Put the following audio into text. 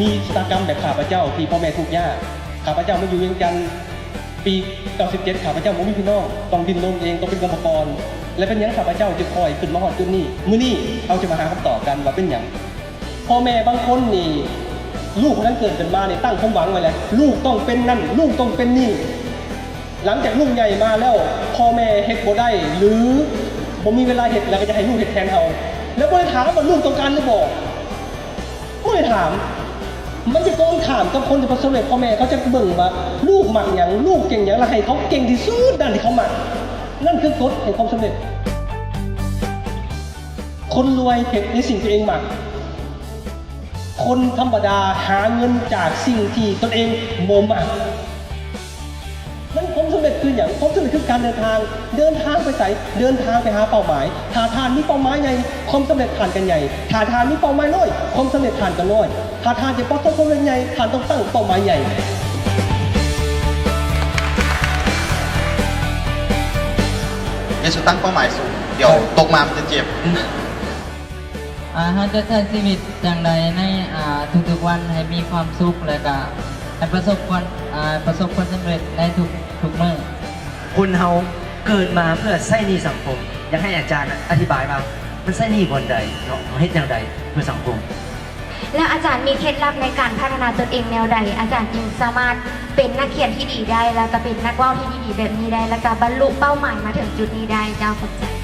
มีชะตากรรมแบบข้าพเจ้าที่พ่อแม่ทุกข์ยากข้าพเจ้ามาอยู่เวียงจันทร์ปี97ข้าพเจ้าบ่มีพี่น้องต้องดิ้นรนเองต้องเป็นกรรมกรและเป็นหยังข้าพเจ้าจะคอยขึ้นมาฮอดจุดนี้มื้อนี้เราจะมาหาคำตอบกันว่าเป็นหยังพ่อแม่บางคนนี่ลูกคนนั้นเกิดขึ้นมาเนี่ยตั้งความหวังไว้แล้วลูกต้องเป็นนั่นลูกต้องเป็นนี่หลังจากลูกใหญ่มาแล้วพ่อแม่เฮ็ดบ่ได้หรือบ่มีเวลาเฮ็ดแล้วก็จะให้ลูกเฮ็ดแทนเฮาแล้วบ่ได้ถามว่าลูกต้องการหรือบ่บ่ได้ถามมันจะต้องถามกับคนที่ประสบความสำเร็จพ่อแม่เขาจะเบิ่งว่าลูกมักหยังลูกเก่งหยังแล้วให้เขาเก่งที่สุดด้านที่เขามักนั่นคือกฎแห่งความสำเร็จคนรวยเฮ็ดในสิ่งที่ตัวเองมักคนธรรมดาหาเงินจากสิ่งที่ตนเองบ่มักนั่นความสำเร็จคืออย่างความสำเร็จคือการเดินทางไปไสเดินทางไปหาเป้าหมายถ้าทานมีเป้าหมายใหญ่ความสำเร็จผ่านกันใหญ่ถ้าทานมีเป้าหมายน้อยความสำเร็จผ่านกันน้อยถ้าทานจะประสบความสำเร็จใหญ่ทานต้องตั้งเป้าหมายใหญ่ไม่สุดตั้งเป้าหมายสูงเดี๋ยวตกมามันจะเจ็บเขาจะใช้ชีวิตอย่างไรในทุกๆวันให้มีความสุขและก็ให้ประสบความสำเร็จในทุกเมื่อคนเฮาเกิดมาเพื่อใช้หนี้สังคมอยากให้อาจารย์อธิบายว่ามันใช้หนี้คนใดเนาะเฮ็ดอย่างใดเพื่อสังคมแล้วอาจารย์มีเคล็ดลับในการพัฒนาตนเองแนวใดอาจารย์จึงสามารถเป็นนักเขียนที่ดีได้แล้วก็เป็นนักว่าวที่ดีแบบนี้ได้แล้วก็บรรลุเป้าหมายมาถึงจุดนี้ได้เจ้าขอบใจ